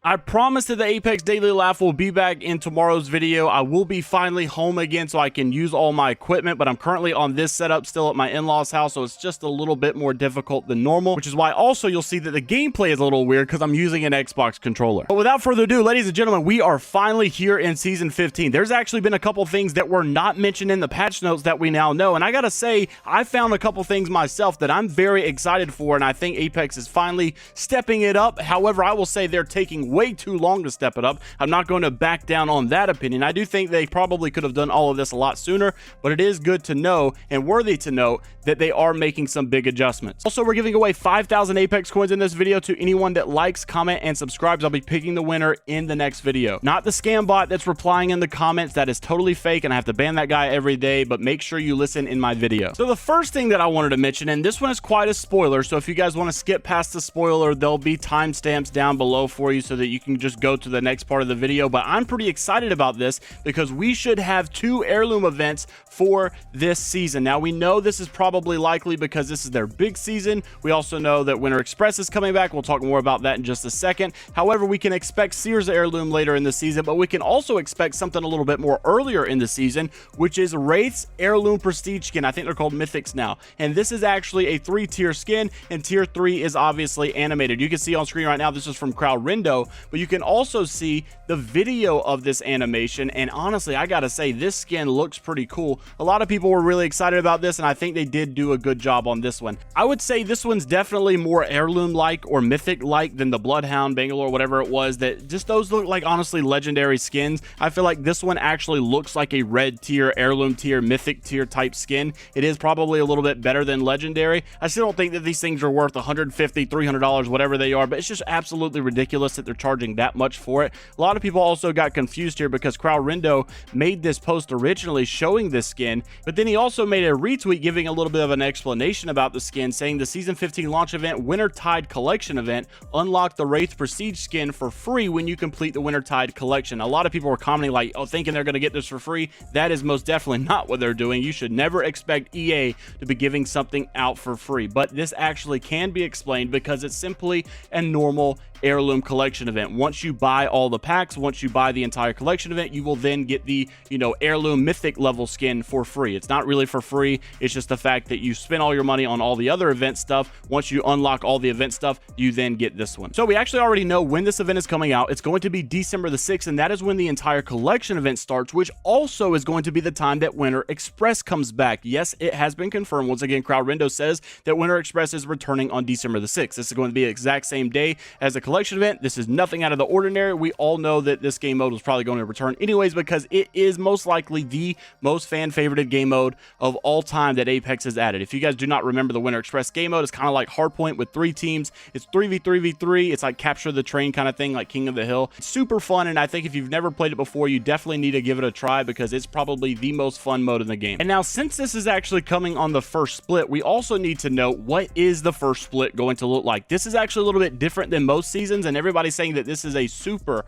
I promise that the Apex Daily Laugh will be back in tomorrow's video. I will be finally home again so I can use all my equipment, but I'm currently on this setup still at my in-laws house, so it's just a little bit more difficult than normal, which is why also you'll see that the gameplay is a little weird because I'm using an Xbox controller. But without further ado, ladies and gentlemen, we are finally here in Season 15. There's actually been a couple things that were not mentioned in the patch notes that we now know, and I gotta say, I found a couple things myself that I'm very excited for, and I think Apex is finally stepping it up. However, I will say they're taking way too long to step it up. I'm not going to back down on that opinion. I do think they probably could have done all of this a lot sooner, but it is good to know and worthy to note that they are making some big adjustments. Also, we're giving away 5,000 Apex coins in this video to anyone that likes, comment, and subscribes. I'll be picking the winner in the next video. Not the scam bot that's replying in the comments. That is totally fake, and I have to ban that guy every day, but make sure you listen in my video. So the first thing that I wanted to mention, and this one is quite a spoiler, so if you guys want to skip past the spoiler, there'll be timestamps down below for you so that you can just go to the next part of the video. But I'm pretty excited about this because we should have 2 heirloom events for this season. Now, we know this is probably likely because this is their big season. We also know that Winter Express is coming back. We'll talk more about that in just a second. However, we can expect Sears heirloom later in the season, but we can also expect something a little bit more earlier in the season, which is Wraith's heirloom prestige skin. I think they're called mythics now, and this is actually a 3-tier skin, and tier 3 is obviously animated. You can see on screen right now, this is from Crowdrindo, but you can also see the video of this animation, and honestly, I gotta say, this skin looks pretty cool. A lot of people were really excited about this, and I think they did do a good job on this one. I would say this one's definitely more heirloom-like or mythic-like than the Bloodhound, Bangalore, whatever it was. That just those look like honestly legendary skins. I feel like this one actually looks like a red tier, heirloom tier, mythic tier type skin. It is probably a little bit better than legendary. I still don't think that these things are worth $150, $300, whatever they are, but it's just absolutely ridiculous that they're charging that much for it. A lot of people also got confused here because Crowdrindo made this post originally showing this skin, but then he also made a retweet giving a little bit of an explanation about the skin, saying the Season 15 launch event Wintertide Collection event unlocked the Wraith Prestige skin for free when you complete the Wintertide Collection. A lot of people were commenting like, oh, thinking they're going to get this for free. That is most definitely not what they're doing. You should never expect EA to be giving something out for free, but this actually can be explained because it's simply a normal heirloom collection event. Once you buy all the packs, once you buy the entire collection event, you will then get the, heirloom mythic level skin for free. It's not really for free. It's just the fact that you spend all your money on all the other event stuff. Once you unlock all the event stuff, you then get this one. So we actually already know when this event is coming out. It's going to be December the 6th, and that is when the entire collection event starts, which also is going to be the time that Winter Express comes back. Yes, it has been confirmed. Once again, Crowdrindo says that Winter Express is returning on December the 6th. This is going to be the exact same day as the collection event. This is nothing out of the ordinary. We all know that this game mode was probably going to return anyways because it is most likely the most fan-favorited game mode of all time that Apex has added. If you guys do not remember the Winter Express game mode, it's kind of like Hardpoint with 3 teams. It's 3v3v3. It's like capture the train kind of thing, like King of the Hill. It's super fun, and I think if you've never played it before, you definitely need to give it a try because it's probably the most fun mode in the game. And now, since this is actually coming on the first split, we also need to know what is the first split going to look like. This is actually a little bit different than most seasons, and everybody's saying that this is a super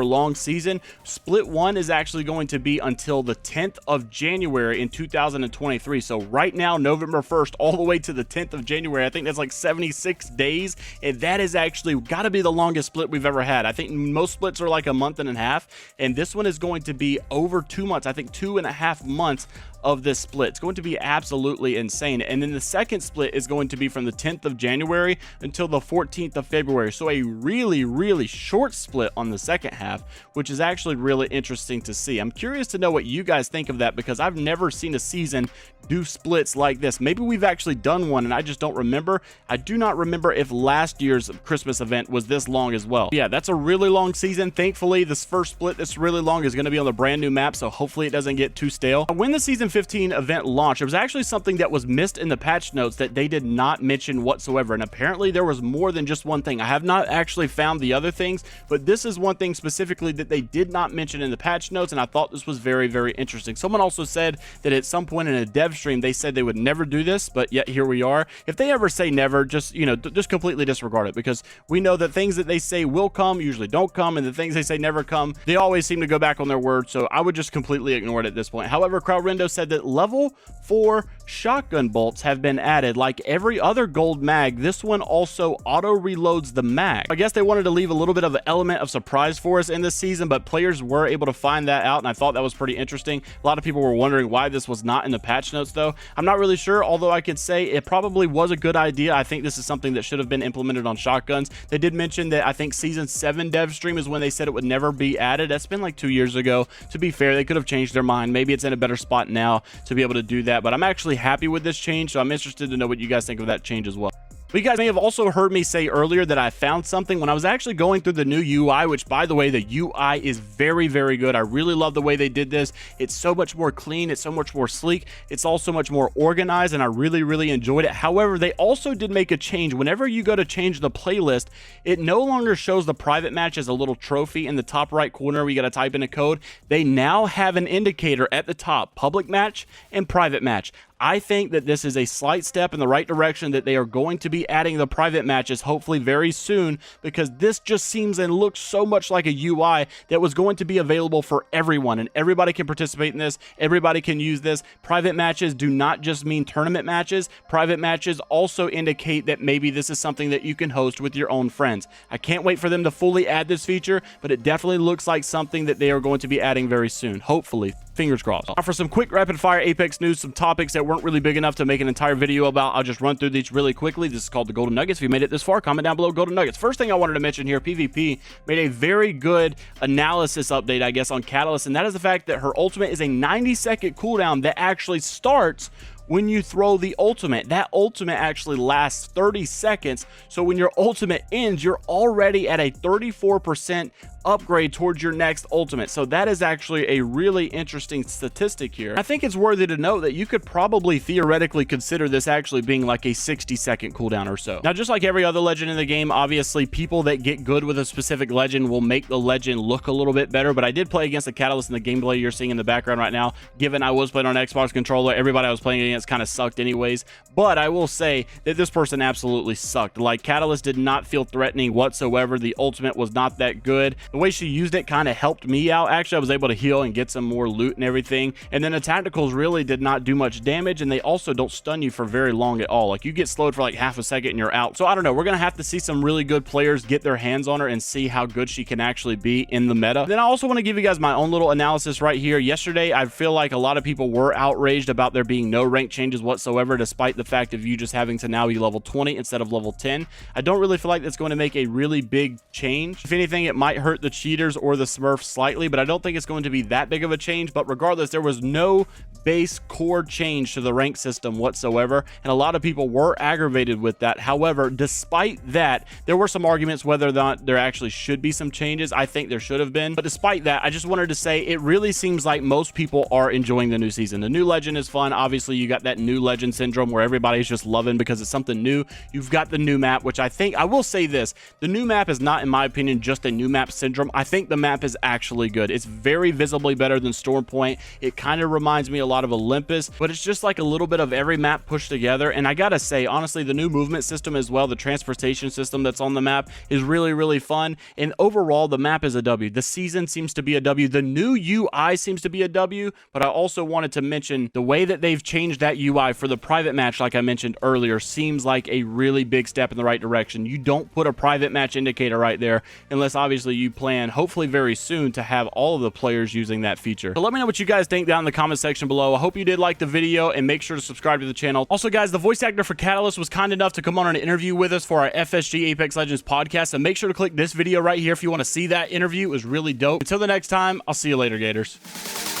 long season. Split 1 is actually going to be until the 10th of January in 2023. So right now, November 1st all the way to the 10th of January, I think that's like 76 days, and that is actually got to be the longest split we've ever had. I think most splits are like a month and a half, and this one is going to be over 2 months. I think 2.5 months of this split. It's going to be absolutely insane. And then the second split is going to be from the 10th of January until the 14th of February. So a really short split on the second half, which is actually really interesting to see. I'm curious to know what you guys think of that because I've never seen a season do splits like this. Maybe we've actually done one and I just don't remember. I do not remember if last year's Christmas event was this long as well. Yeah, that's a really long season. Thankfully, this first split that's really long is going to be on the brand new map, so hopefully it doesn't get too stale. When the Season 15 event launched, there was actually something that was missed in the patch notes that they did not mention whatsoever, and apparently there was more than just one thing. I have not actually found the other things, but this is one thing specifically that they did not mention in the patch notes, and I thought this was very interesting. Someone also said that at some point in a dev stream they said they would never do this, but yet here we are. If they ever say never, just just completely disregard it, because we know that things that they say will come usually don't come, and the things they say never come, they always seem to go back on their word. So I would just completely ignore it at this point. However, Crowdrindo said that level 4 shotgun bolts have been added. Like every other gold mag, this one also auto reloads the mag. I guess they wanted to leave a little bit of an element of surprise for us in this season, but players were able to find that out, and I thought that was pretty interesting. A lot of people were wondering why this was not in the patch notes, though. I'm not really sure, although I could say it probably was a good idea. I think this is something that should have been implemented on shotguns. They did mention that I think season 7 dev stream is when they said it would never be added. That's been like 2 years ago. To be fair, they could have changed their mind. Maybe it's in a better spot now to be able to do that, but I'm actually happy with this change, so I'm interested to know what you guys think of that change as well. But you guys may have also heard me say earlier that I found something when I was actually going through the new UI, which, by the way, the UI is very, very good. I really love the way they did this. It's so much more clean. It's so much more sleek. It's also much more organized, and I really, really enjoyed it. However, they also did make a change. Whenever you go to change the playlist, it no longer shows the private match as a little trophy in the top right corner where you got to type in a code. They now have an indicator at the top, public match and private match. I think that this is a slight step in the right direction, that they are going to be adding the private matches hopefully very soon, because this just seems and looks so much like a UI that was going to be available for everyone, and everybody can participate in this. Everybody can use this. Private matches do not just mean tournament matches. Private matches also indicate that maybe this is something that you can host with your own friends. I can't wait for them to fully add this feature, but it definitely looks like something that they are going to be adding very soon, hopefully. Fingers crossed. Now for some quick rapid fire Apex news, some topics that weren't really big enough to make an entire video about. I'll just run through these really quickly. This is called the Golden Nuggets. If you made it this far, comment down below Golden Nuggets. First thing I wanted to mention here, PvP made a very good analysis update, I guess, on Catalyst, and that is the fact that her ultimate is a 90-second cooldown that actually starts when you throw the ultimate. That ultimate actually lasts 30 seconds. So when your ultimate ends, you're already at a 34% upgrade towards your next ultimate. So that is actually a really interesting statistic here. I think it's worthy to note that you could probably theoretically consider this actually being like a 60-second cooldown or so. Now, just like every other legend in the game, obviously people that get good with a specific legend will make the legend look a little bit better, but I did play against the Catalyst in the gameplay you're seeing in the background right now. Given I was playing on an Xbox controller, everybody I was playing against kind of sucked anyways, but I will say that this person absolutely sucked. Like, Catalyst did not feel threatening whatsoever. The ultimate was not that good. The way she used it kind of helped me out. Actually, I was able to heal and get some more loot and everything. And then the tacticals really did not do much damage, and they also don't stun you for very long at all. Like, you get slowed for like half a second and you're out. So I don't know. We're going to have to see some really good players get their hands on her and see how good she can actually be in the meta. Then I also want to give you guys my own little analysis right here. Yesterday, I feel like a lot of people were outraged about there being no rank changes whatsoever, despite the fact of you just having to now be level 20 instead of level 10. I don't really feel like that's going to make a really big change. If anything, it might hurt the cheaters or the Smurfs slightly, but I don't think it's going to be that big of a change. But regardless, there was no base core change to the rank system whatsoever, and a lot of people were aggravated with that. However, despite that, there were some arguments whether or not there actually should be some changes. I think there should have been, but despite that, I just wanted to say it really seems like most people are enjoying the new season. The new legend is fun. Obviously, you got that new legend syndrome where everybody's just loving because it's something new. You've got the new map, which I think, I will say this, the new map is not, in my opinion, just a new map syndrome. I think the map is actually good. It's very visibly better than Storm Point. It kind of reminds me a lot of Olympus, but it's just like a little bit of every map pushed together. And I gotta say, honestly, the new movement system as well, the transportation system that's on the map, is really, really fun. And overall, the map is a W. The season seems to be a W. The new UI seems to be a W, but I also wanted to mention the way that they've changed that UI for the private match, like I mentioned earlier, seems like a really big step in the right direction. You don't put a private match indicator right there unless obviously you plan, hopefully very soon, to have all of the players using that feature. So let me know what you guys think down in the comment section below. I hope you did like the video, and make sure to subscribe to the channel. Also, guys, the voice actor for Catalyst was kind enough to come on an interview with us for our FSG Apex Legends podcast, so make sure to click this video right here if you want to see that interview. It was really dope. Until the next time, I'll see you later, Gators.